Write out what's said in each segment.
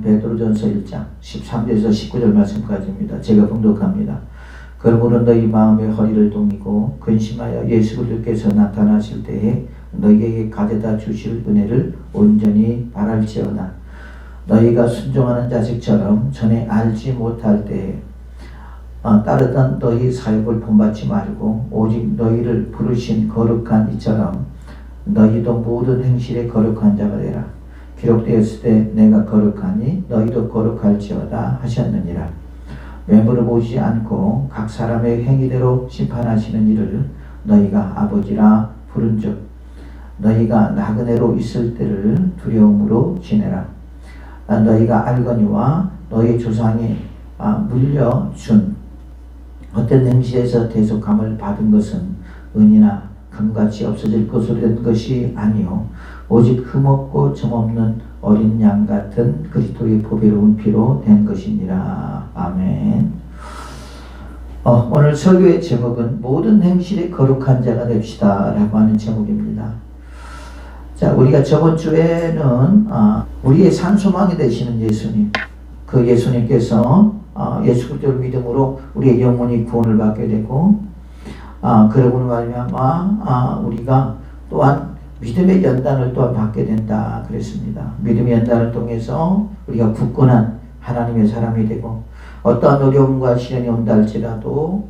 베드로전서 1장 13절에서 19절 말씀까지입니다. 제가 봉독합니다. 그러므로 너희 마음의 허리를 동이고 근심하여 예수 그리스도께서 나타나실 때에 너희에게 가져다 주실 은혜를 온전히 바랄지어다. 너희가 순종하는 자식처럼 전에 알지 못할 때에 따르던 너희 사역을 본받지 말고 오직 너희를 부르신 거룩한 이처럼 너희도 모든 행실에 거룩한 자가 되라. 기록되었을 때 내가 거룩하니 너희도 거룩할지어다 하셨느니라. 외모를 보지 않고 각 사람의 행위대로 심판하시는 이를 너희가 아버지라 부른즉 너희가 나그네로 있을 때를 두려움으로 지내라. 너희가 알거니와 너희 조상이 물려준 어떤 행실에서 대속함을 받은 것은 은이나 금같이 없어질 것으로 된 것이 아니요 오직 흠없고 점없는 어린 양 같은 그리스도의 보배로운 피로 된 것이니라. 아멘. 오늘 설교의 제목은 모든 행실에 거룩한 자가 됩시다 라고 하는 제목입니다. 자, 우리가 저번 주에는 우리의 산소망이 되시는 예수님, 그 예수님께서 예수 그리스도를 믿음으로 우리의 영혼이 구원을 받게 되고 그러고 말미암아 우리가 또한 믿음의 연단을 또한 받게 된다 그랬습니다. 믿음의 연단을 통해서 우리가 굳건한 하나님의 사람이 되고 어떠한 어려움과 시련이 온다 할지라도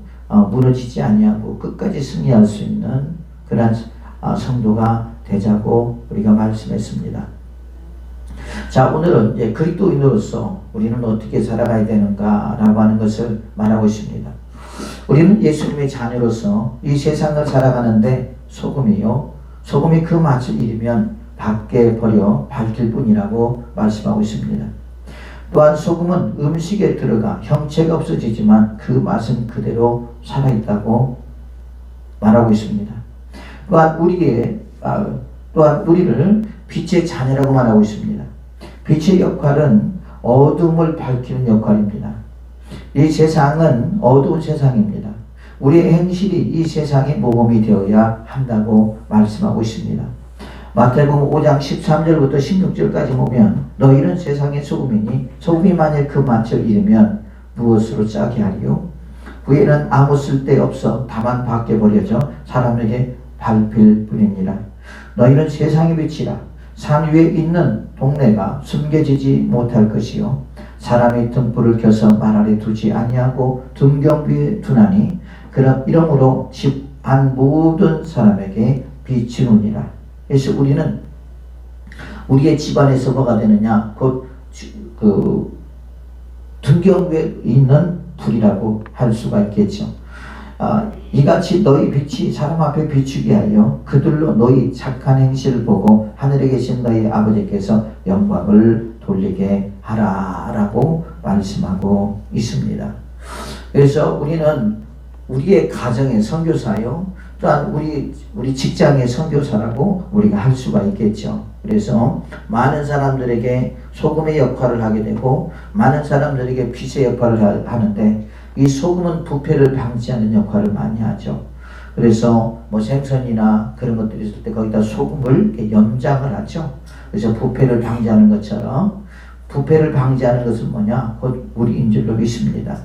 무너지지 아니하고 끝까지 승리할 수 있는 그러한 성도가 되자고 우리가 말씀했습니다. 자, 오늘은 이제 그리스도인으로서 우리는 어떻게 살아가야 되는가라고 하는 것을 말하고 있습니다. 우리는 예수님의 자녀로서 이 세상을 살아가는데 소금이 그 맛을 잃으면 밖에 버려 밝힐 뿐이라고 말씀하고 있습니다. 또한 소금은 음식에 들어가 형체가 없어지지만 그 맛은 그대로 살아있다고 말하고 있습니다. 또한 우리를 빛의 자녀라고 말하고 있습니다. 빛의 역할은 어둠을 밝히는 역할입니다. 이 세상은 어두운 세상입니다. 우리의 행실이 이 세상의 모범이 되어야 한다고 말씀하고 있습니다. 마태복음 5장 13절부터 16절까지 보면 너희는 세상의 소금이니 소금이 만일 그 맛을 잃으면 무엇으로 짜게 하리요? 후에는 아무 쓸데없어 다만 밖에 버려져 사람에게 밟힐 뿐이니라. 너희는 세상의 빛이라. 산 위에 있는 동네가 숨겨지지 못할 것이요 사람이 등불을 켜서 말 아래 두지 아니하고 등경 위에 두나니 이러므로 집 안 모든 사람에게 비추느니라. 그래서 우리는 우리의 집안에서 뭐가 되느냐? 곧 등경 위에 있는 불이라고 할 수가 있겠죠. 이같이 너희 빛이 사람 앞에 비추게 하여 그들로 너희 착한 행실을 보고 하늘에 계신 너희 아버지께서 영광을 돌리게 하라라고 말씀하고 있습니다. 그래서 우리는 우리의 가정의 선교사요, 또한 우리 직장의 선교사라고 우리가 할 수가 있겠죠. 그래서 많은 사람들에게 소금의 역할을 하게 되고 많은 사람들에게 빛의 역할을 하는데 이 소금은 부패를 방지하는 역할을 많이 하죠. 그래서 생선이나 그런 것들이 있을 때 거기다 소금을 이렇게 염장을 하죠. 그래서 부패를 방지하는 것처럼 부패를 방지하는 것은 뭐냐? 곧 우리인 줄로 믿습니다.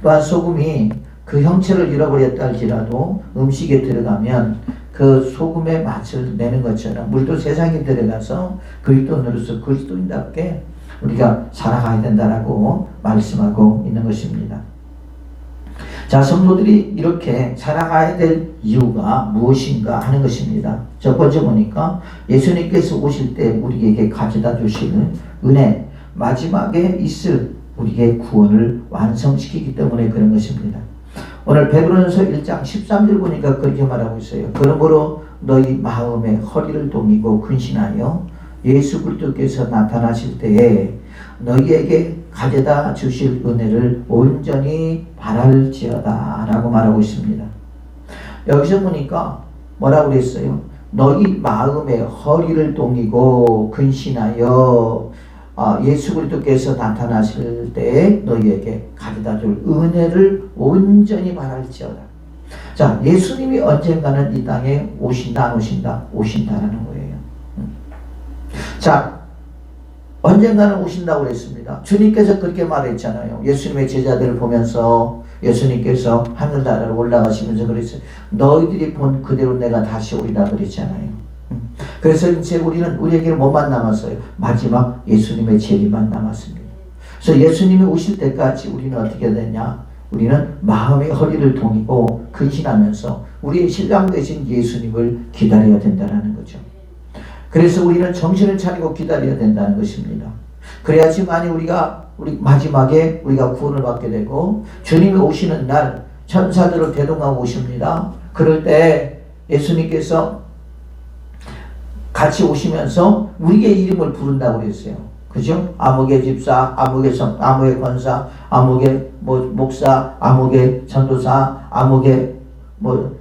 또한 소금이 그 형체를 잃어버렸다 할지라도 음식에 들어가면 그 소금의 맛을 내는 것처럼 우리도 세상에 들어가서 그리스도인으로서 그리스도인답게 우리가 살아가야 된다라고 말씀하고 있는 것입니다. 자, 성도들이 이렇게 살아가야 될 이유가 무엇인가 하는 것입니다. 첫 번째 보니까 예수님께서 오실 때 우리에게 가져다 주시는 은혜, 마지막에 있을 우리의 구원을 완성시키기 때문에 그런 것입니다. 오늘 베드로전서 1장 13절 보니까 그렇게 말하고 있어요. 그러므로 너희 마음의 허리를 동이고 근신하여 예수 그리스도께서 나타나실 때에 너희에게 가져다 주실 은혜를 온전히 바랄지어다 라고 말하고 있습니다. 여기서 보니까 뭐라고 그랬어요? 너희 마음의 허리를 동이고 근신하여 예수 그리스도께서 나타나실 때에 너희에게 가져다 줄 은혜를 온전히 바랄지어다. 자, 예수님이 언젠가는 이 땅에 오신다 안 오신다? 오신다라는 거예요. 자, 언젠가는 오신다고 그랬습니다. 주님께서 그렇게 말했잖아요. 예수님의 제자들을 보면서 예수님께서 하늘나라로 올라가시면서 그랬어요. 너희들이 본 그대로 내가 다시 오리라 그랬잖아요. 그래서 이제 우리는 우리에게 뭐만 남았어요? 마지막 예수님의 재림만 남았습니다. 그래서 예수님이 오실 때까지 우리는 어떻게 되냐? 우리는 마음의 허리를 동이고 근신하면서 우리의 신랑 되신 예수님을 기다려야 된다는 거죠. 그래서 우리는 정신을 차리고 기다려야 된다는 것입니다. 그래야지만이 우리 마지막에 우리가 구원을 받게 되고 주님이 오시는 날 천사들을 대동하고 오십니다. 그럴 때 예수님께서 같이 오시면서 우리의 이름을 부른다고 그랬어요. 그죠? 아무개 집사, 아무개 권사, 아무개 목사, 아무개 전도사, 아무개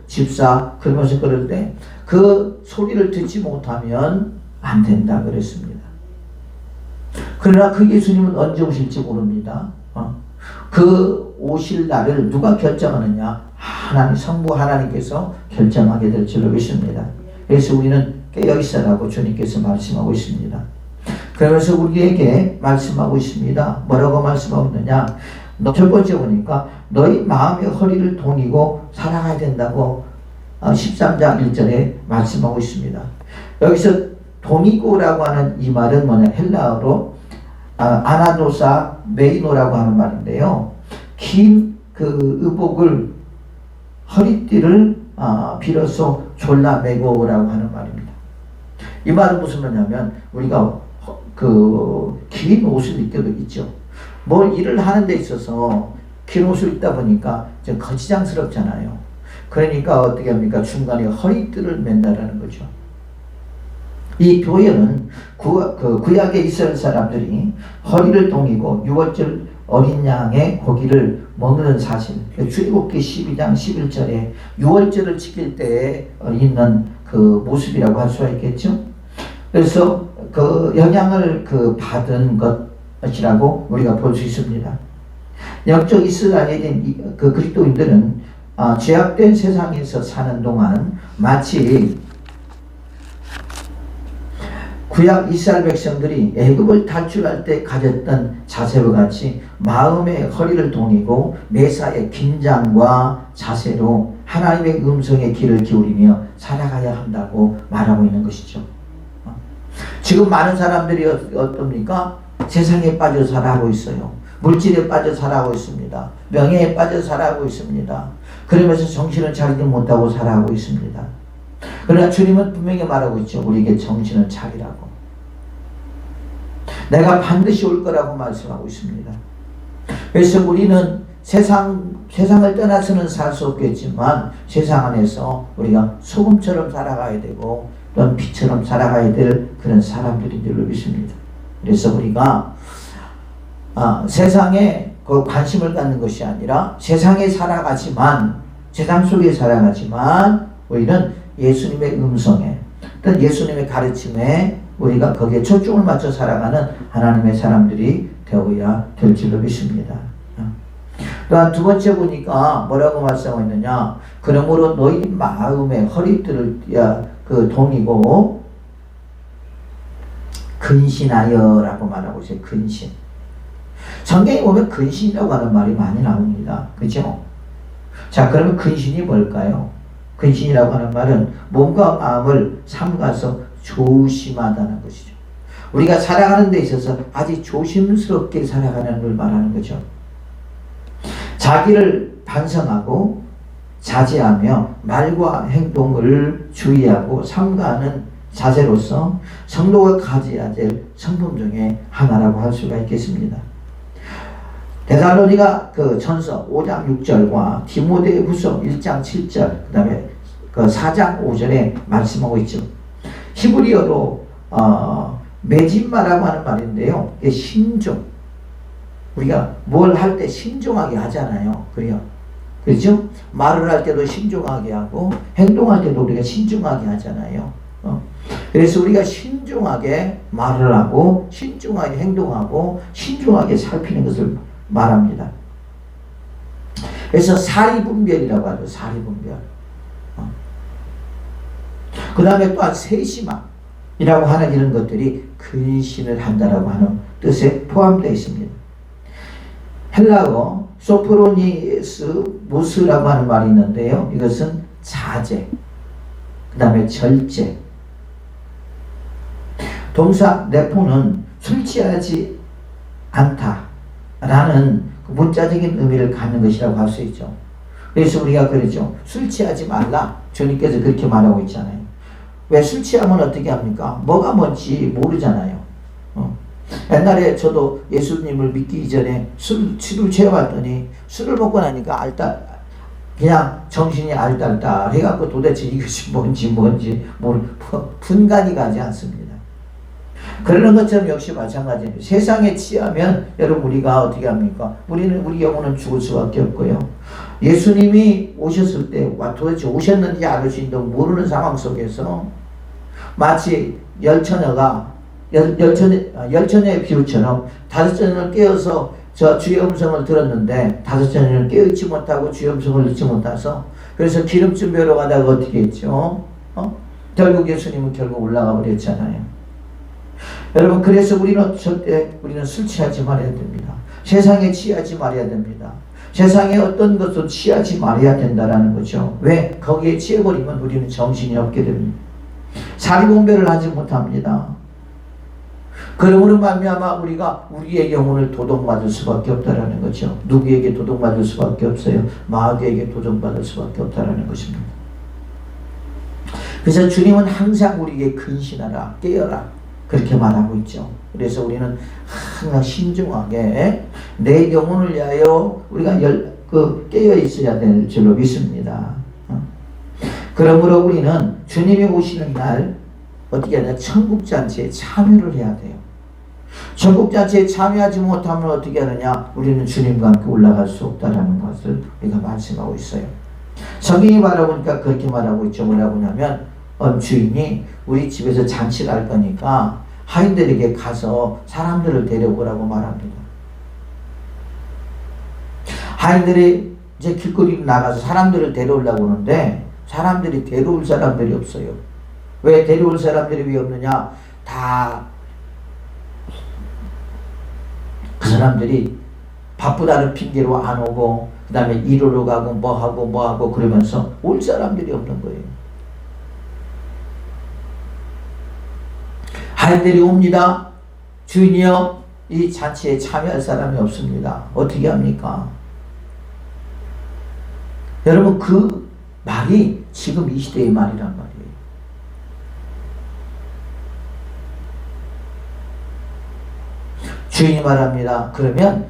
집사, 그러면서 그럴 때 그 소리를 듣지 못하면 안 된다 그랬습니다. 그러나 그 예수님은 언제 오실지 모릅니다. 그 오실 날을 누가 결정하느냐? 성부 하나님께서 결정하게 될 줄로 믿습니다. 그래서 우리는 깨어 있으라고 주님께서 말씀하고 있습니다. 그러면서 우리에게 말씀하고 있습니다. 뭐라고 말씀하고 있느냐? 첫 번째 보니까 너희 마음의 허리를 동이고 살아가야 된다고 13장 1절에 말씀하고 있습니다. 여기서 동이고라고 하는 이 말은 뭐냐? 헬라어로 아나노사 메이노라고 하는 말인데요. 긴 그 의복을 허리띠를 빌어서 졸라매고라고 하는 말입니다. 이 말은 무슨 말이냐면 우리가 그 긴 옷을 입게 있죠. 뭘 일을 하는 데 있어서 긴 옷을 입다 보니까 좀 거지장스럽잖아요. 그러니까 어떻게 합니까? 중간에 허리띠를 맨다라는 거죠. 이 표현은 구약의 이스라엘 사람들이 허리를 동이고 유월절 어린 양의 고기를 먹는 사실, 출애굽기 12장 11절에 유월절을 지킬 때에 있는 그 모습이라고 할 수가 있겠죠. 그래서 그 영향을 받은 것이라고 우리가 볼 수 있습니다. 영적 이스라엘인 그 그리스도인들은 죄악된 세상에서 사는 동안 마치 구약 이스라엘 백성들이 애굽을 탈출할 때 가졌던 자세와 같이 마음의 허리를 동이고 매사에 긴장과 자세로 하나님의 음성의 귀를 기울이며 살아가야 한다고 말하고 있는 것이죠. 지금 많은 사람들이 어떻습니까? 세상에 빠져 살아가고 있어요. 물질에 빠져 살아가고 있습니다. 명예에 빠져 살아가고 있습니다. 그러면서 정신을 차리지 못하고 살아가고 있습니다. 그러나 주님은 분명히 말하고 있죠. 우리에게 정신을 차리라고. 내가 반드시 올 거라고 말씀하고 있습니다. 그래서 우리는 세상을 떠나서는 살 수 없겠지만 세상 안에서 우리가 소금처럼 살아가야 되고 또는 빛처럼 살아가야 될 그런 사람들인 줄로 믿습니다. 그래서 우리가 세상에 그 관심을 갖는 것이 아니라 세상에 살아가지만 세상 속에 살아가지만 우리는 예수님의 음성에 또는 예수님의 가르침에 우리가 거기에 초점을 맞춰 살아가는 하나님의 사람들이 되어야 될 줄로 믿습니다. 또한 두 번째 보니까 뭐라고 말씀하고 있느냐? 그러므로 너희 마음의 허리띠를 동이고 근신하여라고 말하고 있어요. 근신. 성경에 보면 근신이라고 하는 말이 많이 나옵니다. 그렇죠? 자, 그러면 근신이 뭘까요? 근신이라고 하는 말은 몸과 마음을 삼가서 조심하다는 것이죠. 우리가 살아가는 데 있어서 아주 조심스럽게 살아가는 걸 말하는 거죠. 자기를 반성하고 자제하며 말과 행동을 주의하고 삼가하는 자세로서 성도가 가져야 될 성품 중에 하나라고 할 수가 있겠습니다. 데살로니가 전서 5장 6절과 디모데후서 1장 7절 그 다음에 4장 5절에 말씀하고 있죠. 히브리어로 메짐마라고 하는 말인데요. 이게 신종. 우리가 뭘 할 때 신중하게 하잖아요. 그래요. 그렇죠? 말을 할 때도 신중하게 하고 행동할 때도 우리가 신중하게 하잖아요. 그래서 우리가 신중하게 말을 하고 신중하게 행동하고 신중하게 살피는 것을 말합니다. 그래서 사리분별이라고 하죠. 사리분별. 그 다음에 또한 세심함. 이라고 하는 이런 것들이 근신을 한다라고 하는 뜻에 포함되어 있습니다. 헬라어 소프로니스 무스라고 하는 말이 있는데요. 이것은 자제, 그 다음에 절제. 동사 네포는 술 취하지 않다라는 문자적인 의미를 갖는 것이라고 할 수 있죠. 그래서 우리가 그러죠. 술 취하지 말라. 주님께서 그렇게 말하고 있잖아요. 왜 술 취하면 어떻게 합니까? 뭐가 뭔지 모르잖아요. 옛날에 저도 예수님을 믿기 이전에 술을 취해봤더니 술을 먹고 나니까 그냥 정신이 알딸딸 해갖고 도대체 이것이 뭔지 분간이 가지 않습니다. 그러는 것처럼 역시 마찬가지예요. 세상에 취하면 여러분 우리가 어떻게 합니까? 우리 영혼은 죽을 수밖에 없고요. 예수님이 오셨을 때 도대체 오셨는지 안 오신지 모르는 상황 속에서 마치 열처녀의 비유처럼 5처녀를 깨어서 주의 음성을 들었는데 5처녀는 깨어있지 못하고 주의 음성을 듣지 못해서 그래서 기름쯤 배우러 가다가 어떻게 했죠? 결국 예수님은 결국 올라가 버렸잖아요. 여러분 그래서 우리는 절대 술 취하지 말아야 됩니다. 세상에 취하지 말아야 됩니다. 세상에 어떤 것도 취하지 말아야 된다라는 거죠. 왜? 거기에 취해버리면 우리는 정신이 없게 됩니다. 사리분별을 하지 못합니다. 그러므로 말미암아 우리가 우리의 영혼을 도둑맞을 수밖에 없다라는 거죠. 누구에게 도둑맞을 수밖에 없어요? 마귀에게 도둑맞을 수밖에 없다라는 것입니다. 그래서 주님은 항상 우리에게 근신하라, 깨어라 그렇게 말하고 있죠. 그래서 우리는 항상 신중하게 내 영혼을 위하여 우리가 깨어 있어야 될 줄로 믿습니다. 그러므로 우리는 주님이 오시는 날 어떻게 하냐? 천국잔치에 참여를 해야 돼요. 천국잔치에 참여하지 못하면 어떻게 하느냐? 우리는 주님과 함께 올라갈 수 없다라는 것을 우리가 말씀하고 있어요. 성경이 말하보니까 그렇게 말하고 있죠. 뭐라고 하냐면 주인이 우리 집에서 잔치를 할 거니까 하인들에게 가서 사람들을 데려오라고 말합니다. 하인들이 이제 길거리로 나가서 사람들을 데려오려고 하는데 사람들이 데려올 사람들이 없어요. 왜 데려올 사람들이 왜 없느냐? 다 그 사람들이 바쁘다는 핑계로 안 오고 그 다음에 일하러 가고 뭐하고 그러면서 올 사람들이 없는 거예요. 하인들이 옵니다. 주인이여 이 잔치에 참여할 사람이 없습니다. 어떻게 합니까? 여러분 그 말이 지금 이 시대의 말이란 말이에요. 주인이 말합니다. 그러면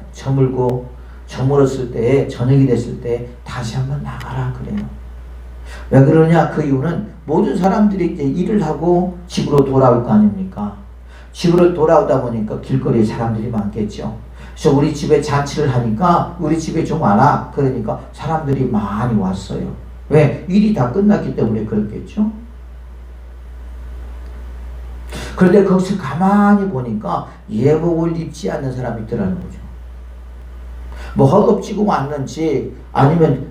저물었을 때 저녁이 됐을 때 다시 한번 나가라 그래요. 왜 그러냐? 그 이유는 모든 사람들이 이제 일을 하고 집으로 돌아올 거 아닙니까? 집으로 돌아오다 보니까 길거리에 사람들이 많겠죠. 그래서 우리 집에 잔치를 하니까 우리 집에 좀 와라. 그러니까 사람들이 많이 왔어요. 왜? 일이 다 끝났기 때문에 그렇겠죠. 그런데 거기서 가만히 보니까 예복을 입지 않는 사람이 있더라는 거죠. 뭐 허겁지겁 왔는지 아니면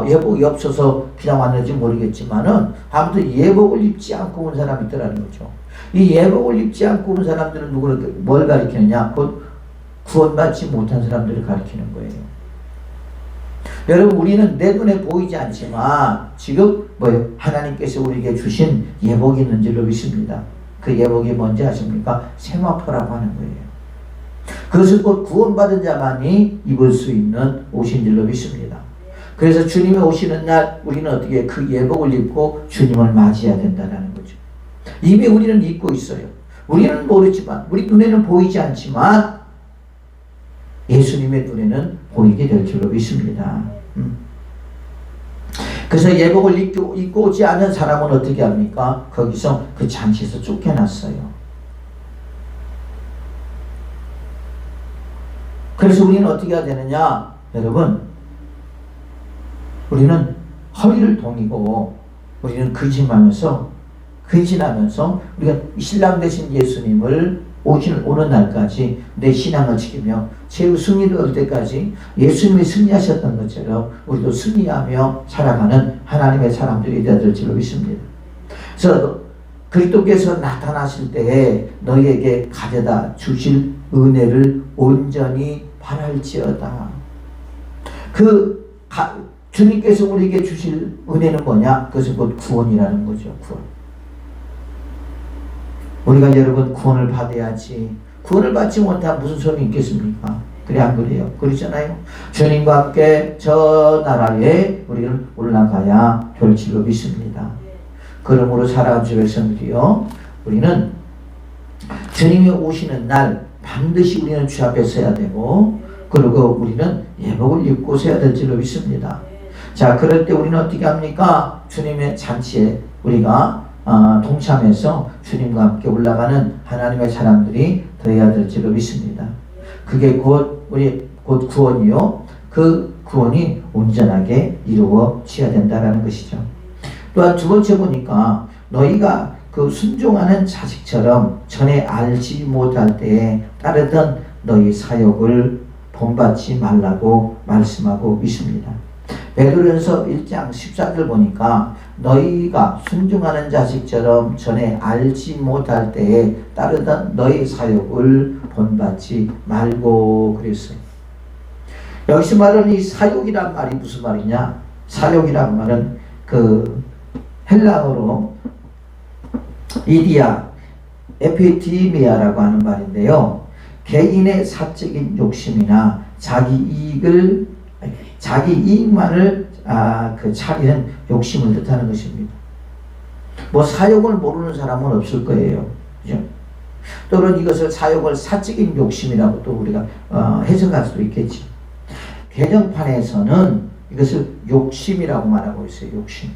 예복이 없어서 그냥 왔는지 모르겠지만은 아무튼 예복을 입지 않고 온 사람이 있더라는 거죠. 이 예복을 입지 않고 온 사람들은 뭘 가리키느냐? 곧 구원받지 못한 사람들을 가리키는 거예요. 여러분 우리는 내 눈에 보이지 않지만 지금 뭐예요? 하나님께서 우리에게 주신 예복이 있는 줄로 믿습니다. 그 예복이 뭔지 아십니까? 세마포라고 하는 거예요. 그것을 곧 구원받은 자만이 입을 수 있는 옷인 줄로 믿습니다. 그래서 주님이 오시는 날 우리는 어떻게 그 예복을 입고 주님을 맞이해야 된다는 거죠. 이미 우리는 입고 있어요. 우리는 모르지만 우리 눈에는 보이지 않지만 예수님의 눈에는 보이게 될 줄로 믿습니다. 그래서 예복을 입고 오지 않은 사람은 어떻게 합니까? 거기서 그 잔치에서 쫓겨났어요. 그래서 우리는 어떻게 해야 되느냐? 여러분 우리는 허리를 동이고 우리는 근신하면서 우리가 신랑 되신 예수님을 오는 날까지 내 신앙을 지키며 최후 승리를 얻을 때까지 예수님이 승리하셨던 것처럼 우리도 승리하며 살아가는 하나님의 사람들이 되어야 될 줄로 믿습니다. 그래서 그리스도께서 나타나실 때에 너희에게 가져다 주실 은혜를 온전히 바랄지어다. 주님께서 우리에게 주실 은혜는 뭐냐? 그것은 곧 구원이라는 거죠. 구원. 우리가 여러분 구원을 받아야지. 구원을 받지 못하면 무슨 소용이 있겠습니까? 그래 안 그래요? 그러잖아요. 주님과 함께 저 나라에 우리는 올라가야 될 줄로 믿습니다. 그러므로 사랑하는 주 백성들이요, 우리는 주님이 오시는 날 반드시 우리는 주 앞에 서야 되고, 그리고 우리는 예복을 입고 서야 될 줄로 믿습니다. 자, 그럴 때 우리는 어떻게 합니까? 주님의 잔치에 우리가 동참해서 주님과 함께 올라가는 하나님의 사람들이 되어야 될 줄로 믿습니다. 그게 곧 구원이요. 그 구원이 온전하게 이루어져야 된다는 것이죠. 또한 두 번째 보니까 너희가 그 순종하는 자식처럼 전에 알지 못할 때에 따르던 너희 사역을 본받지 말라고 말씀하고 있습니다. 베드로전서 1장 14절 보니까 너희가 순종하는 자식처럼 전에 알지 못할 때에 따르던 너희 사역을 본받지 말고 그랬어요. 여기서 말하는 이 사역이란 말이 무슨 말이냐? 사역이란 말은 그 헬라어로 이디아, 에피티미아라고 하는 말인데요. 개인의 사적인 욕심이나 자기 이익만을 차리는 욕심을 뜻하는 것입니다. 뭐 사역을 모르는 사람은 없을 거예요. 그죠? 또는 이것을 사역을 사적인 욕심이라고 또 우리가 해석할 수도 있겠지. 개정판에서는 이것을 욕심이라고 말하고 있어요. 욕심.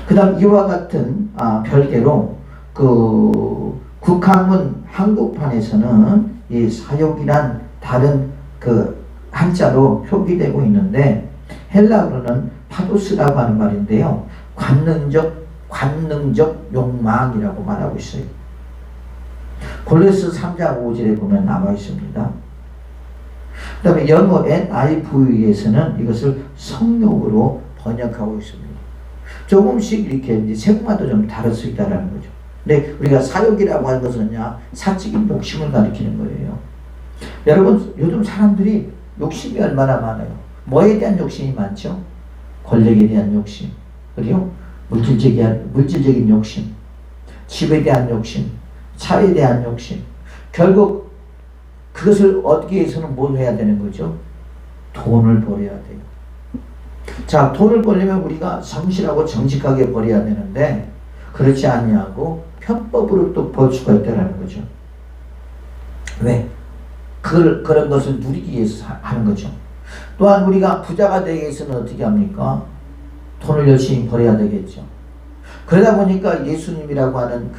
그 다음 이와 같은 별개로 그 국한문 한국판에서는 이 사역이란 다른 그 한자로 표기되고 있는데 헬라어로는 파도스라고 하는 말인데요. 관능적 욕망이라고 말하고 있어요. 골로새 3장 5절에 보면 나와 있습니다. 그 다음에 영어 NIV에서는 이것을 성욕으로 번역하고 있습니다. 조금씩 이렇게 이제 책마다 좀 다를 수 있다는 거죠. 근데 우리가 사욕이라고 하는 것은 사적인 욕심을 가리키는 거예요. 여러분, 요즘 사람들이 욕심이 얼마나 많아요? 뭐에 대한 욕심이 많죠? 권력에 대한 욕심, 그리고 물질적인 욕심, 집에 대한 욕심, 차에 대한 욕심. 결국 그것을 얻기 위해서는 뭘 해야 되는 거죠? 돈을 벌어야 돼요. 자, 돈을 벌려면 우리가 성실하고 정직하게 벌어야 되는데 그렇지 아니하고 편법으로 또 벌 수가 있다는 거죠. 왜? 그런 것을 누리기 위해서 하는 거죠. 또한 우리가 부자가 되기 위해서는 어떻게 합니까? 돈을 열심히 벌어야 되겠죠. 그러다 보니까 예수님이라고 하는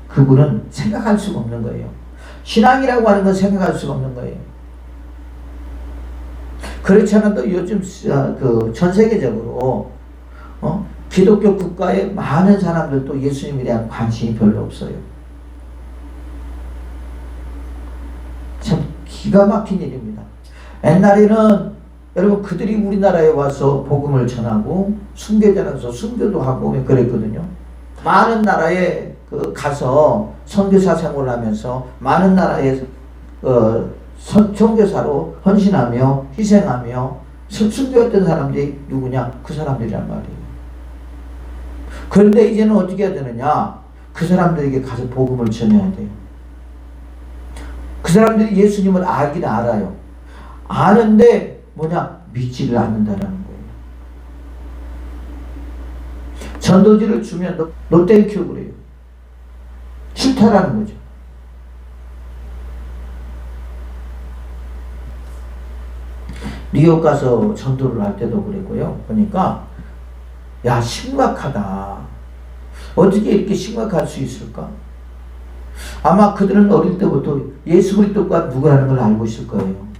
그분은 생각할 수가 없는 거예요. 신앙이라고 하는 건 생각할 수가 없는 거예요. 그렇지 않아도 요즘 전 세계적으로 기독교 국가의 많은 사람들도 예수님에 대한 관심이 별로 없어요. 참 기가 막힌 일입니다. 옛날에는 여러분 그들이 우리나라에 와서 복음을 전하고 순교자라서 순교도 하고 그랬거든요. 많은 나라에 가서 선교사 생활을 하면서 많은 나라에 선교사로 헌신하며 희생하며 순교했던 사람들이 누구냐? 그 사람들이란 말이에요. 그런데 이제는 어떻게 해야 되느냐? 그 사람들에게 가서 복음을 전해야 돼요. 그 사람들이 예수님을 알긴 알아요. 아는데 믿지를 않는다라는 거예요. 전도지를 주면 너 땡큐 그래요. 싫다라는 거죠. 뉴욕 가서 전도를 할 때도 그랬고요. 보니까 야, 심각하다. 어떻게 이렇게 심각할 수 있을까? 아마 그들은 어릴 때부터 예수 그리스도가 누구라는 걸 알고 있을 거예요.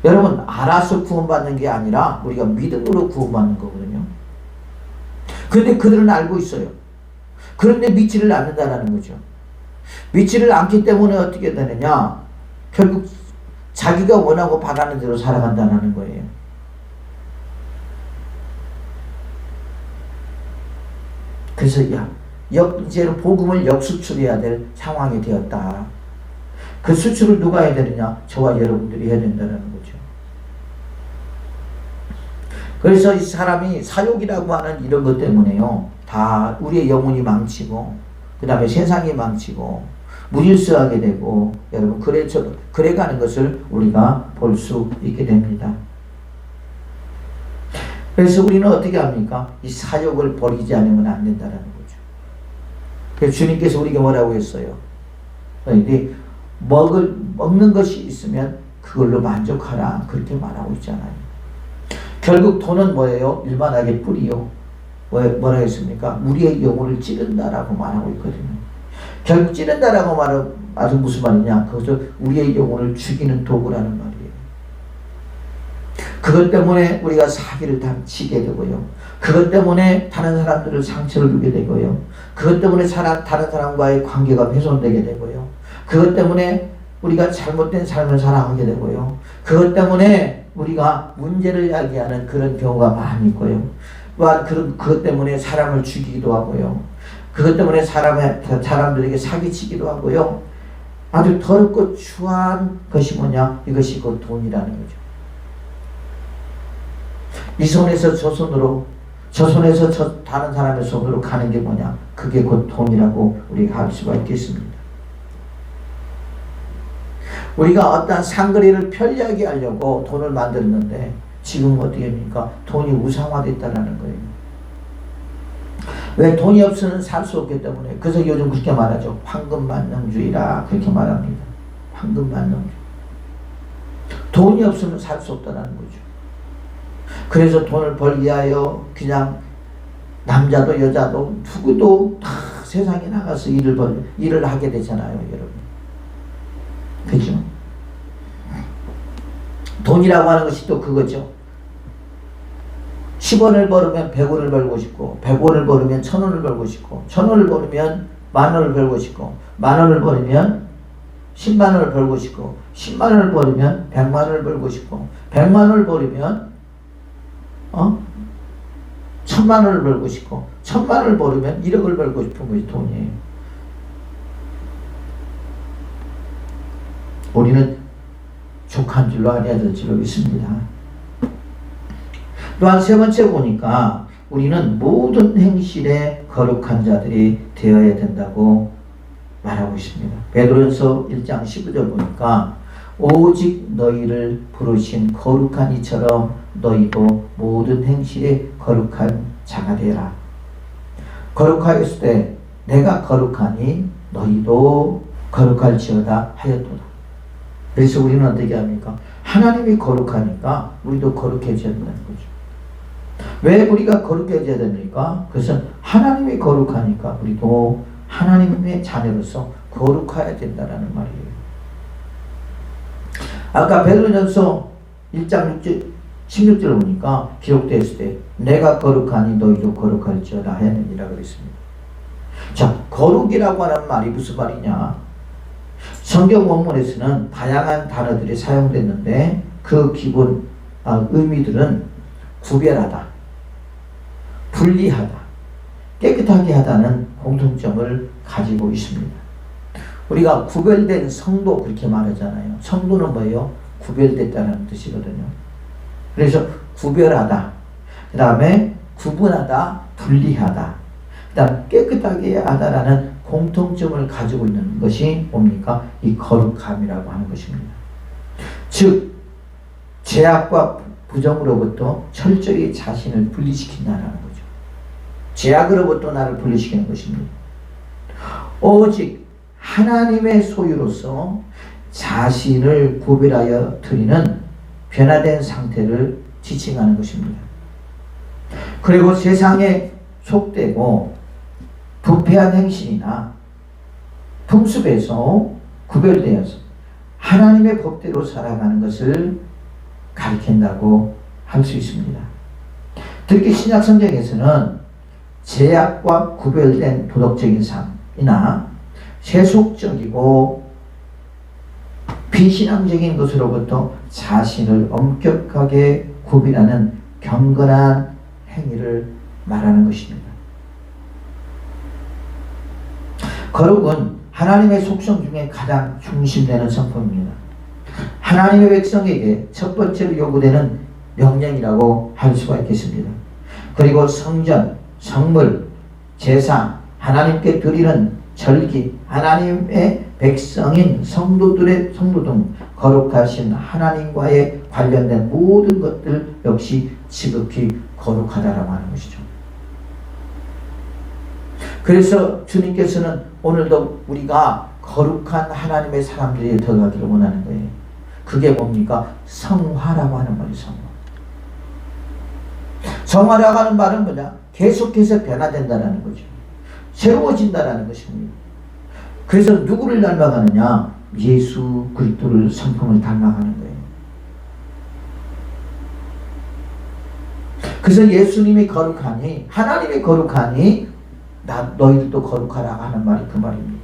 여러분, 알아서 구원받는 게 아니라 우리가 믿음으로 구원받는 거거든요. 그런데 그들은 알고 있어요. 그런데 믿지를 않는다는 거죠. 믿지를 않기 때문에 어떻게 되느냐? 결국 자기가 원하고 바라는 대로 살아간다는 거예요. 그래서 이제는 복음을 역수출해야 될 상황이 되었다. 그 수출을 누가 해야 되느냐? 저와 여러분들이 해야 된다는 거죠. 그래서 이 사람이 사욕이라고 하는 이런 것 때문에요, 다 우리의 영혼이 망치고, 그 다음에 세상이 망치고, 무질서하게 되고, 여러분, 그래 가는 것을 우리가 볼 수 있게 됩니다. 그래서 우리는 어떻게 합니까? 이 사욕을 버리지 않으면 안 된다는 거죠. 그래서 주님께서 우리에게 뭐라고 했어요? 먹는 것이 있으면 그걸로 만족하라. 그렇게 말하고 있잖아요. 결국 돈은 뭐예요? 일만하게 뿌리요. 뭐라 했습니까? 우리의 영혼을 찌른다라고 말하고 있거든요. 결국 찌른다라고 말은 무슨 말이냐? 그것을 우리의 영혼을 죽이는 도구라는 말이에요. 그것 때문에 우리가 사기를 치게 되고요. 그것 때문에 다른 사람들을 상처를 주게 되고요. 그것 때문에 다른 사람과의 관계가 훼손되게 되고요. 그것 때문에 우리가 잘못된 삶을 살아가게 되고요. 그것 때문에 우리가 문제를 야기하는 그런 경우가 많이 있고요. 또한 그것 때문에 사람을 죽이기도 하고요. 그것 때문에 사람들에게 사기치기도 하고요. 아주 더럽고 추한 것이 뭐냐? 이것이 곧 돈이라는 거죠. 이 손에서 저 손으로, 저 손에서 다른 사람의 손으로 가는 게 뭐냐? 그게 곧 돈이라고 우리가 할 수가 있겠습니다. 우리가 어떤 상거리를 편리하게 하려고 돈을 만들었는데 지금 어떻게 합니까? 돈이 우상화됐다는 거예요. 왜? 돈이 없으면 살 수 없기 때문에. 그래서 요즘 그렇게 말하죠. 황금만능주의라 그렇게 말합니다. 황금만능주의. 돈이 없으면 살 수 없다는 거죠. 그래서 돈을 벌기 위하여 그냥 남자도 여자도 누구도 다 세상에 나가서 일을 하게 되잖아요, 여러분. 그죠? 돈이라고 하는 것이 또 그거죠. 10원을 벌으면 100원을 벌고 싶고, 100원을 벌으면 1000원을 벌고 싶고, 1000원을 벌으면 10,000원을 벌고 싶고, 10,000원을 벌으면 10만 원을 벌고 싶고, 10만 원을 벌으면 100만 원을 벌고 싶고, 100만 원을 벌으면 1000만 원을 벌고 싶고, 1000만 원을 벌으면 1억을 벌고 싶은 것이 돈이에요. 우리는 족한 줄로 아니야 될 줄로 믿습니다. 또한 세 번째 보니까 우리는 모든 행실에 거룩한 자들이 되어야 된다고 말하고 있습니다. 베드로전서 1장 15절 보니까 오직 너희를 부르신 거룩한 이처럼 너희도 모든 행실에 거룩한 자가 되라. 거룩하였을 때 내가 거룩하니 너희도 거룩할지어다 하였도다. 그래서 우리는 어떻게 합니까? 하나님이 거룩하니까 우리도 거룩해져야 된다는 거죠. 왜 우리가 거룩해져야 됩니까? 그것은 하나님이 거룩하니까 우리도 하나님의 자녀로서 거룩해야 된다는 말이에요. 아까 베드로전서 1장 16절 보니까 기록되었을 때 내가 거룩하니 너희도 거룩할지어다 하였느니라 그랬습니다. 자, 거룩이라고 하는 말이 무슨 말이냐? 성경 원문에서는 다양한 단어들이 사용됐는데 그 기본 의미들은 구별하다, 분리하다, 깨끗하게 하다는 공통점을 가지고 있습니다. 우리가 구별된 성도 그렇게 말하잖아요. 성도는 뭐예요? 구별됐다는 뜻이거든요. 그래서 구별하다, 그 다음에 구분하다, 분리하다, 그 다음 깨끗하게 하다라는 공통점을 가지고 있는 것이 뭡니까? 이 거룩함이라고 하는 것입니다. 즉 죄악과 부정으로부터 철저히 자신을 분리시킨다는 거죠. 죄악으로부터 나를 분리시키는 것입니다. 오직 하나님의 소유로서 자신을 구별하여 드리는 변화된 상태를 지칭하는 것입니다. 그리고 세상에 속되고 부패한 행실이나 풍습에서 구별되어서 하나님의 법대로 살아가는 것을 가리킨다고 할 수 있습니다. 특히 신약 성경에서는 죄악과 구별된 도덕적인 삶이나 세속적이고 비신앙적인 것으로부터 자신을 엄격하게 구별하는 경건한 행위를 말하는 것입니다. 거룩은 하나님의 속성 중에 가장 중심되는 성품입니다. 하나님의 백성에게 첫 번째로 요구되는 명령이라고 할 수가 있겠습니다. 그리고 성전, 성물, 제사, 하나님께 드리는 절기, 하나님의 백성인 성도 등 거룩하신 하나님과의 관련된 모든 것들 역시 지극히 거룩하다라고 하는 것이죠. 그래서 주님께서는 오늘도 우리가 거룩한 하나님의 사람들이 되어가기를 원하는 거예요. 그게 뭡니까? 성화라고 하는 말이 성화. 성화라고 하는 말은 뭐냐? 계속해서 변화된다는 거죠. 새로워진다는 것입니다. 그래서 누구를 닮아가느냐? 예수 그리스도를 성품을 닮아가는 거예요. 그래서 예수님이 거룩하니, 하나님이 거룩하니 너희들도 거룩하라고 하는 말이 그 말입니다.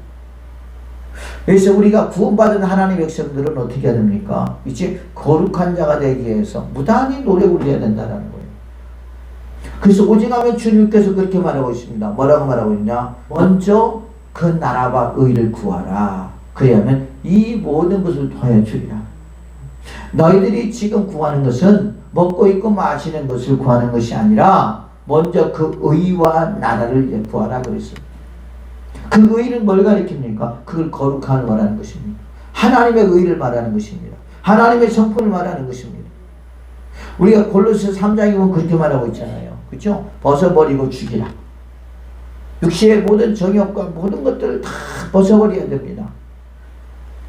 그래서 우리가 구원받은 하나님의 백성들은 어떻게 해야 됩니까? 이제 거룩한 자가 되기 위해서 무단히 노력을 해야 된다는 거예요. 그래서 오직하면 주님께서 그렇게 말하고 있습니다. 뭐라고 말하고 있냐? 먼저 그 나라와 의를 구하라. 그래야면 이 모든 것을 더해 주리라. 너희들이 지금 구하는 것은 먹고 입고 마시는 것을 구하는 것이 아니라 먼저 그 의와 나라를 구하라 그랬어요. 그 의는 뭘 가리킵니까? 그걸 거룩한 거라는 것입니다. 하나님의 의를 말하는 것입니다. 하나님의 성품을 말하는 것입니다. 우리가 골로새 3장에 보면 그렇게 말하고 있잖아요. 그렇죠? 벗어버리고 죽이라. 육체의 모든 정욕과 모든 것들을 다 벗어버려야 됩니다.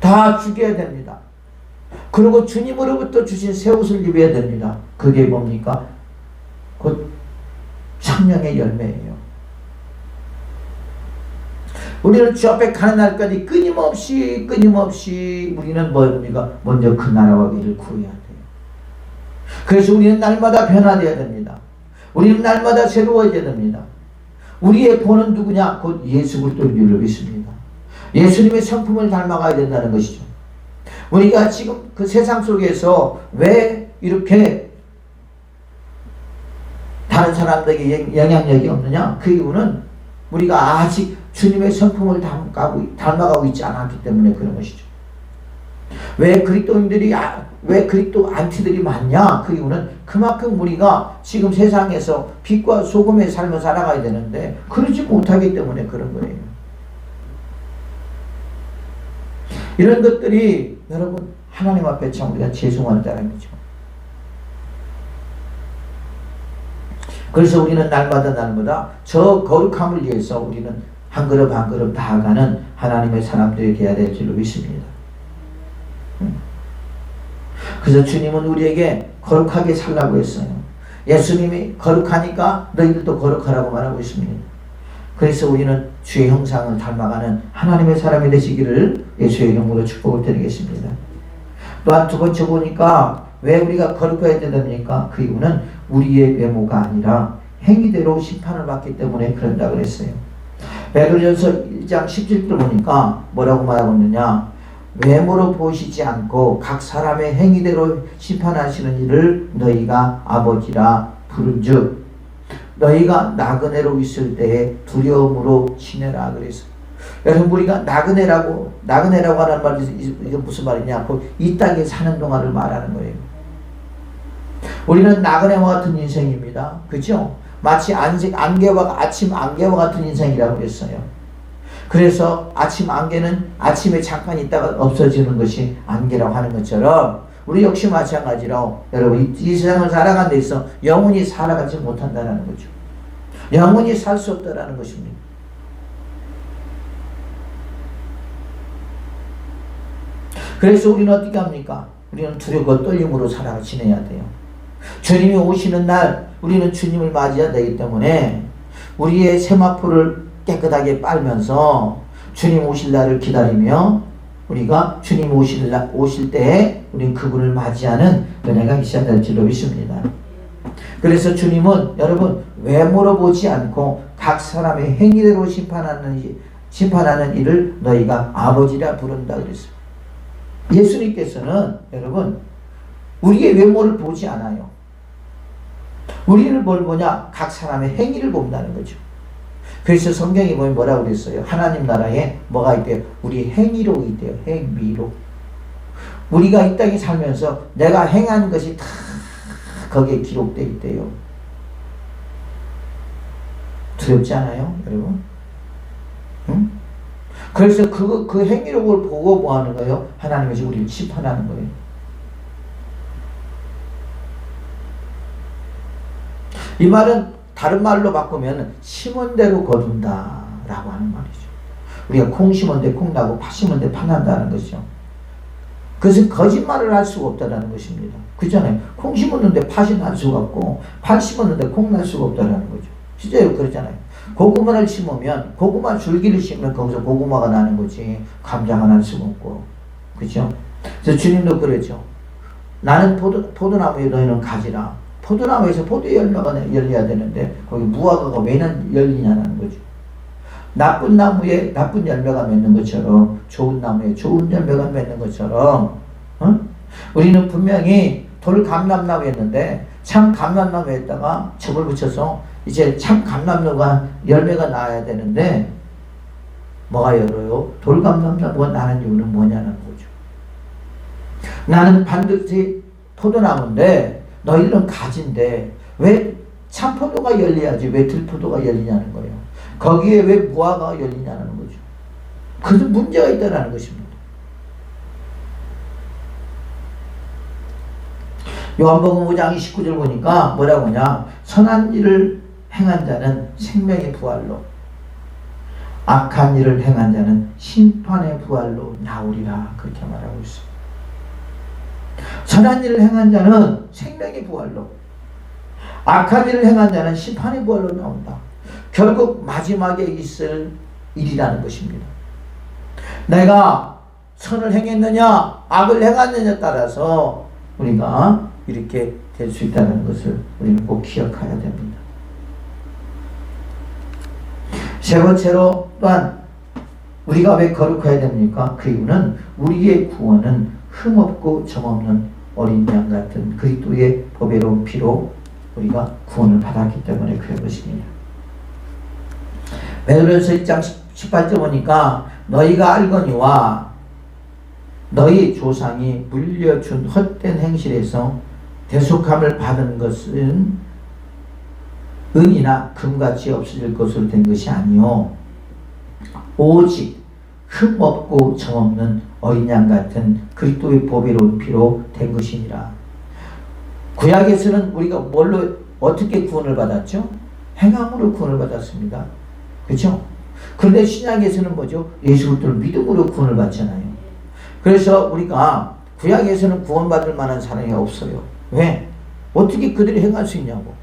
다 죽여야 됩니다. 그리고 주님으로부터 주신 새 옷을 입어야 됩니다. 그게 뭡니까? 곧 성령의 열매예요. 우리는 주 앞에 가는 날까지 끊임없이 우리는 뭡니까? 먼저 그 나라와 의를 구해야 돼요. 그래서 우리는 날마다 변화되어야 됩니다. 우리는 날마다 새로워져야 됩니다. 우리의 본은 누구냐? 곧 예수 그리스도를 믿습니다. 예수님의 성품을 닮아가야 된다는 것이죠. 우리가 지금 그 세상 속에서 왜 이렇게 다른 사람들에게 영향력이 없느냐? 그 이유는 우리가 아직 주님의 성품을 닮아가고 있지 않았기 때문에 그런 것이죠. 왜 그리스도인들이 왜 그리스도 안티들이 많냐? 그 이유는 그만큼 우리가 지금 세상에서 빛과 소금의 삶을 살아가야 되는데 그러지 못하기 때문에 그런 거예요. 이런 것들이 여러분 하나님 앞에 참 우리가 죄송하다는 거죠. 그래서 우리는 날마다 저 거룩함을 위해서 우리는 한 걸음 한 걸음 나아가는 하나님의 사람들이 되어야 될 줄로 믿습니다. 그래서 주님은 우리에게 거룩하게 살라고 했어요. 예수님이 거룩하니까 너희들도 거룩하라고 말하고 있습니다. 그래서 우리는 주의 형상을 닮아가는 하나님의 사람이 되시기를 예수의 이름으로 축복을 드리겠습니다. 또한 두 번째 보니까 왜 우리가 거룩해야 됩니까? 그 이유는 우리의 외모가 아니라 행위대로 심판을 받기 때문에 그런다 그랬어요. 베드로전서 1장 17절 보니까 뭐라고 말하고 있느냐? 외모로 보시지 않고 각 사람의 행위대로 심판하시는 이를 너희가 아버지라 부른즉 너희가 나그네로 있을 때에 두려움으로 지내라 그랬어. 여러분 우리가 나그네라고 하는 말이 이게 무슨 말이냐? 이 땅에 사는 동안을 말하는 거예요. 우리는 나그네와 같은 인생입니다. 그죠? 마치 아침 안개와 같은 인생이라고 했어요. 그래서 아침 안개는 아침에 잠깐 있다가 없어지는 것이 안개라고 하는 것처럼 우리 역시 마찬가지로 여러분 이 세상을 살아가는 데 있어 영원히 살아가지 못한다는 거죠. 영원히 살 수 없다는 것입니다. 그래서 우리는 어떻게 합니까? 우리는 두렵고 떨림으로 살아 지내야 돼요. 주님이 오시는 날 우리는 주님을 맞이해야 되기 때문에 우리의 세마포를 깨끗하게 빨면서 주님 오실 날을 기다리며 우리가 주님 오실 때에 우리는 그분을 맞이하는 은혜가 있어야 될 줄로 믿습니다. 그래서 주님은 여러분 외모로 보지 않고 각 사람의 행위대로 심판하는 이를 너희가 아버지라 부른다 그랬어요. 예수님께서는 여러분 우리의 외모를 보지 않아요. 우리를 뭘 보냐? 각 사람의 행위를 본다는 거죠. 그래서 성경에 보면 뭐라고 그랬어요? 하나님 나라에 뭐가 있대요? 우리 행위로 있대요. 행위로. 우리가 이 땅에 살면서 내가 행한 것이 다 거기에 기록되어 있대요. 두렵지 않아요, 여러분? 응? 그래서 그 행위록을 보고 뭐 하는 거예요? 하나님이 우리를 심판하는 거예요. 이 말은 다른 말로 바꾸면 심은 대로 거둔다 라고 하는 말이죠. 우리가 콩 심은 데 콩 나고 팥 심은 데 팥 난다는 것이죠. 그것은 거짓말을 할 수가 없다는 것입니다. 그렇잖아요. 콩 심었는데 팥이 날 수가 없고 팥 심었는데 콩 날 수가 없다는 거죠. 실제로 그렇잖아요. 고구마를 심으면 고구마 줄기를 심으면 거기서 고구마가 나는 거지 감자가 날 수가 없고. 그렇죠? 그래서 주님도 그랬죠. 나는 포도나무에 너희는 가지라. 포도나무에서 포도 열매가 열려야 되는데 거기 무화과가 왜 열리냐는 거죠. 나쁜 나무에 나쁜 열매가 맺는 것처럼 좋은 나무에 좋은 열매가 맺는 것처럼 우리는 분명히 돌감람나무였는데 참 감람나무에다가 즙을 붙여서 이제 참 감람나무가 열매가 나야 되는데 뭐가 열어요? 돌감람나무가 나는 이유는 뭐냐는 거죠. 나는 반드시 포도나무인데 너희들은 가지인데 왜 참포도가 열려야지 왜 들포도가 열리냐는 거예요. 거기에 왜 무화과가 열리냐는 거죠. 그래서 문제가 있다는 것입니다. 요한복음 5장 29절 보니까 뭐라고 하냐. 선한 일을 행한 자는 생명의 부활로 악한 일을 행한 자는 심판의 부활로 나오리라 그렇게 말하고 있어요. 선한 일을 행한 자는 생명의 부활로 악한 일을 행한 자는 심판의 부활로 나온다. 결국 마지막에 있을 일이라는 것입니다. 내가 선을 행했느냐 악을 행했느냐에 따라서 우리가 이렇게 될 수 있다는 것을 우리는 꼭 기억해야 됩니다. 세 번째로 또한 우리가 왜 거룩해야 됩니까? 그 이유는 우리의 구원은 흠없고 점없는 어린 양 같은 그리스도의 보배로운 피로 우리가 구원을 받았기 때문에 그런 것입니다. 베드로전서 1장 18절 보니까 너희가 알거니와 너희 조상이 물려준 헛된 행실에서 대속함을 받은 것은 은이나 금같이 없어질 것으로 된 것이 아니요 오직 흠없고 점없는 어린 양 같은 그리스도의 보배로운 피로 된 것이니라. 구약에서는 우리가 뭘로 어떻게 구원을 받았죠? 행함으로 구원을 받았습니다. 그렇죠? 그런데 신약에서는 뭐죠? 예수 그리스도를 믿음으로 구원을 받잖아요. 그래서 우리가 구약에서는 구원받을 만한 사람이 없어요. 왜? 어떻게 그들이 행할 수 있냐고.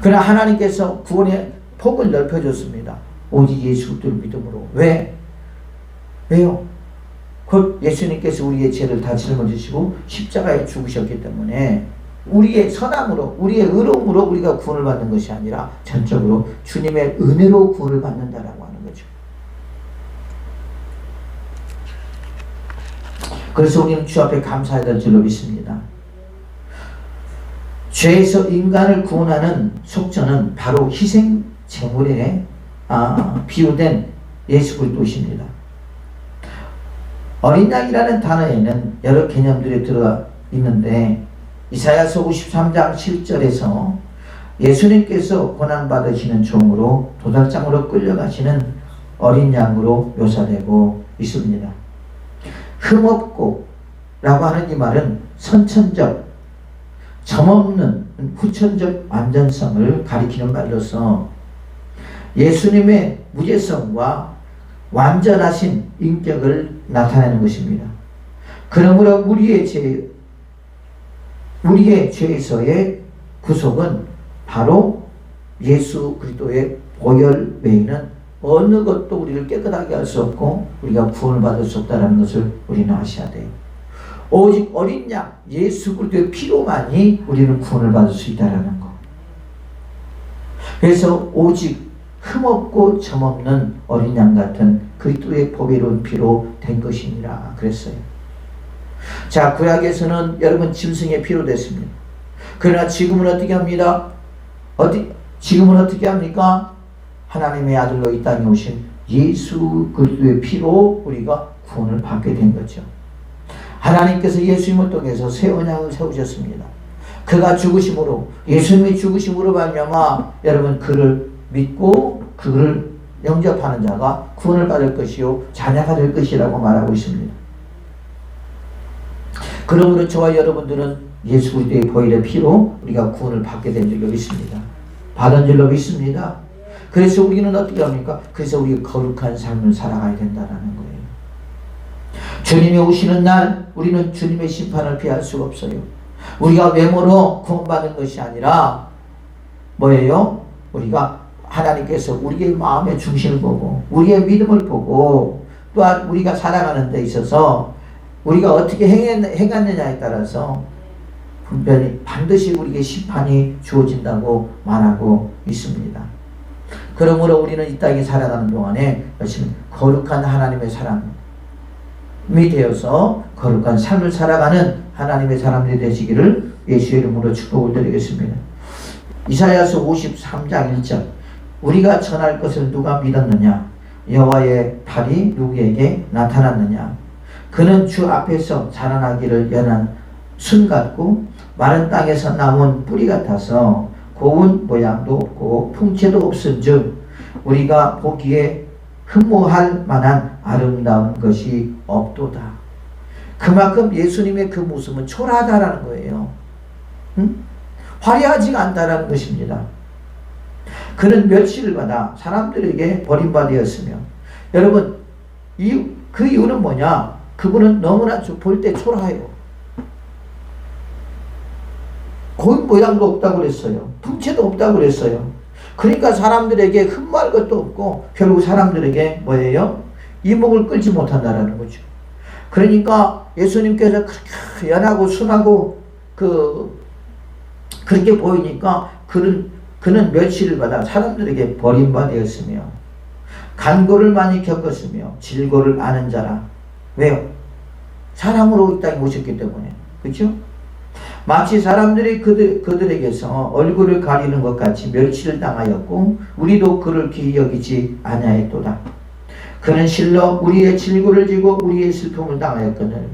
그러나 하나님께서 구원의 폭을 넓혀줬습니다. 오직 예수 그리스도를 믿음으로. 왜? 왜요? 곧 예수님께서 우리의 죄를 다 짊어지시고 십자가에 죽으셨기 때문에 우리의 선함으로 우리의 의로움으로 우리가 구원을 받는 것이 아니라 전적으로 주님의 은혜로 구원을 받는다라고 하는 거죠. 그래서 우리는 주 앞에 감사해야 될 줄로 믿습니다. 죄에서 인간을 구원하는 속전은 바로 희생 제물에 비유된 예수 그리스도십니다. 어린 양이라는 단어에는 여러 개념들이 들어가 있는데 이사야서 53장 7절에서 예수님께서 고난받으시는 종으로 도살장으로 끌려가시는 어린 양으로 묘사되고 있습니다. 흠없고 라고 하는 이 말은 선천적, 점없는 후천적 완전성을 가리키는 말로서 예수님의 무죄성과 완전하신 인격을 나타내는 것입니다. 그러므로 우리의 죄에서의 구속은 바로 예수 그리스도의 보혈 외에는 어느 것도 우리를 깨끗하게 할 수 없고 우리가 구원을 받을 수 없다는 것을 우리는 아셔야 돼요. 오직 어린 양 예수 그리스도의 피로만이 우리는 구원을 받을 수 있다는 것. 그래서 오직 흠없고 점없는 어린 양 같은 그리스도의 보배로운 피로 된 것이니라 그랬어요. 자, 구약에서는 여러분 짐승의 피로 됐습니다. 그러나 지금은 어떻게 합니다? 지금은 어떻게 합니까? 하나님의 아들로 이 땅에 오신 예수 그리스도의 피로 우리가 구원을 받게 된 거죠. 하나님께서 예수님을 통해서 새 언약을 세우셨습니다. 그가 죽으심으로, 예수님이 죽으심으로 말미암아 여러분 그를 믿고 그를 영접하는 자가 구원을 받을 것이요 자녀가 될 것이라고 말하고 있습니다. 그러므로 저와 여러분들은 예수 그리스도의 보혈의 피로 우리가 구원을 받게 된 줄로 믿습니다. 받은 줄로 믿습니다. 그래서 우리는 어떻게 합니까? 그래서 우리가 거룩한 삶을 살아가야 된다는 거예요. 주님이 오시는 날 우리는 주님의 심판을 피할 수가 없어요. 우리가 외모로 구원받는 것이 아니라 뭐예요? 우리가 하나님께서 우리의 마음의 중심을 보고 우리의 믿음을 보고 또한 우리가 살아가는 데 있어서 우리가 어떻게 행했느냐에 따라서 분별히 반드시 우리에게 심판이 주어진다고 말하고 있습니다. 그러므로 우리는 이 땅에 살아가는 동안에 열심히 거룩한 하나님의 사람이 되어서 거룩한 삶을 살아가는 하나님의 사람들이 되시기를 예수의 이름으로 축복을 드리겠습니다. 이사야서 53장 1절 우리가 전할 것을 누가 믿었느냐? 여호와의 팔이 누구에게 나타났느냐? 그는 주 앞에서 자라나기를 연한 순 같고 마른 땅에서 나온 뿌리 같아서 고운 모양도 없고 풍채도 없은즉 우리가 보기에 흠모할 만한 아름다운 것이 없도다. 그만큼 예수님의 그 모습은 초라하다라는 거예요. 화려하지가 않다라는 것입니다. 그는 멸시를 받아 사람들에게 버림받았으며 여러분 그 이유는 뭐냐? 그분은 너무나 볼 때 초라해요. 고운 모양도 없다고 그랬어요. 풍채도 없다고 그랬어요. 그러니까 사람들에게 흠모할 것도 없고 결국 사람들에게 뭐예요? 이목을 끌지 못한다라는 거죠. 그러니까 예수님께서 그렇게 연하고 순하고 그렇게 보이니까 그는 멸시를 받아 사람들에게 버림받았으며 간고를 많이 겪었으며 질고를 아는 자라. 왜요? 사람으로 이 땅에 오셨기 때문에. 그렇죠? 마치 사람들이 그들에게서 얼굴을 가리는 것 같이 멸시를 당하였고 우리도 그를 귀히 여기지 아니하였도다. 그는 실로 우리의 질고를 지고 우리의 슬픔을 당하였거늘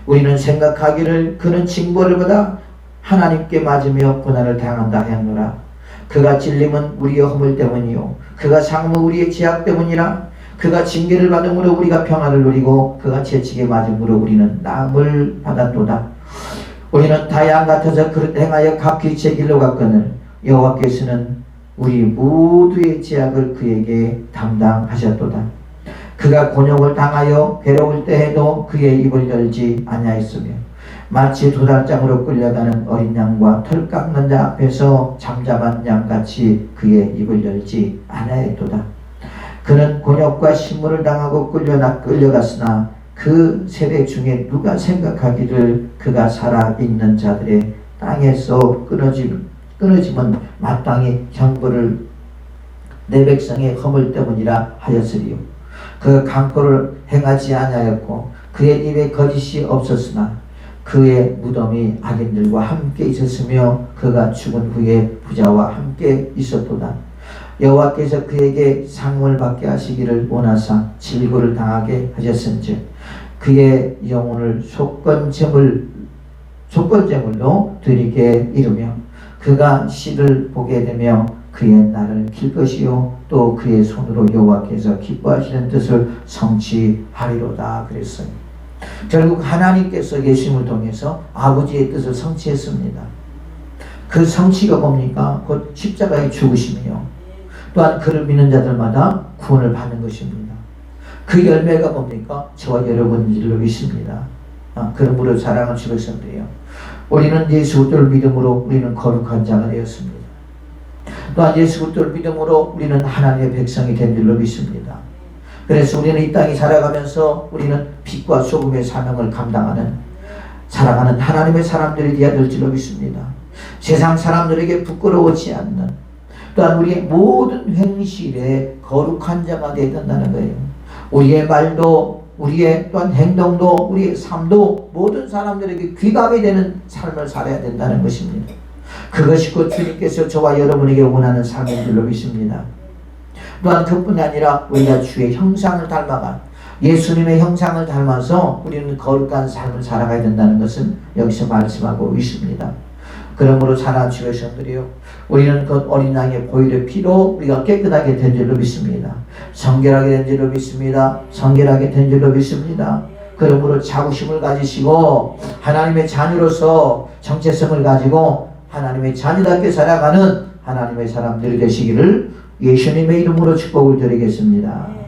우리는 생각하기를 그는 징벌을 받아 하나님께 맞으며 고난을 당한다 하였노라. 그가 찔림은 우리의 허물 때문이요 그가 상함은 우리의 죄악 때문이라. 그가 징계를 받음으로 우리가 평안을 누리고 그가 채찍에 맞음으로 우리는 나음을 받았도다. 우리는 다 양 같아서 그릇 행하여 각기 제 길로 갔거늘 여호와께서는 우리 모두의 죄악을 그에게 담당하셨도다. 그가 곤욕을 당하여 괴로울 때에도 그의 입을 열지 아니하였으며 마치 도달장으로 끌려가는 어린 양과 털 깎는 자 앞에서 잠잠한 양같이 그의 입을 열지 아니하였도다. 그는 곤욕과 신문을 당하고 끌려갔으나 그 세대 중에 누가 생각하기를 그가 살아있는 자들의 땅에서 끊어짐은 마땅히 형벌을 내 백성의 허물 때문이라 하였으리요. 그 강포를 행하지 아니하였고 그의 입에 거짓이 없었으나 그의 무덤이 악인들과 함께 있었으며 그가 죽은 후에 부자와 함께 있었도다. 여호와께서 그에게 상을 받게 하시기를 원하사 질고를 당하게 하셨은즉 그의 영혼을 속건제물로 드리게 이르며 그가 씨를 보게 되며 그의 날을 길 것이요 또 그의 손으로 여호와께서 기뻐하시는 뜻을 성취하리로다 그랬어요. 결국 하나님께서 예수님을 통해서 아버지의 뜻을 성취했습니다. 그 성취가 뭡니까? 곧 십자가의 죽으심이요 또한 그를 믿는 자들마다 구원을 받는 것입니다. 그 열매가 뭡니까? 저와 여러분들로 믿습니다. 그러므로 사랑하는 주 백성들이요, 우리는 예수 그리스도를 믿음으로 우리는 거룩한 자가 되었습니다. 또한 예수 그리스도를 믿음으로 우리는 하나님의 백성이 된 줄로 믿습니다. 그래서 우리는 이 땅에 살아가면서 우리는 빛과 소금의 사명을 감당하는 살아가는 하나님의 사람들이 되어야 될 줄로 믿습니다. 세상 사람들에게 부끄러워지 않는 또한 우리의 모든 행실에 거룩한 자가 되어야 된다는 거예요. 우리의 말도 우리의 또한 행동도 우리의 삶도 모든 사람들에게 귀감이 되는 삶을 살아야 된다는 것입니다. 그것이 곧 주님께서 저와 여러분에게 원하는 삶인 줄로 믿습니다. 또한 그뿐 아니라 우리가 주의 형상을 닮아가 예수님의 형상을 닮아서 우리는 거룩한 삶을 살아가야 된다는 것은 여기서 말씀하고 있습니다. 그러므로 사랑하는 백성들이요, 우리는 그 어린 양의 보혈의 피로 우리가 깨끗하게 된 줄로 믿습니다. 성결하게 된 줄로 믿습니다. 성결하게 된 줄로 믿습니다. 그러므로 자부심을 가지시고 하나님의 자녀로서 정체성을 가지고 하나님의 자녀답게 살아가는 하나님의 사람들이 되시기를 예수님의 이름으로 축복을 드리겠습니다.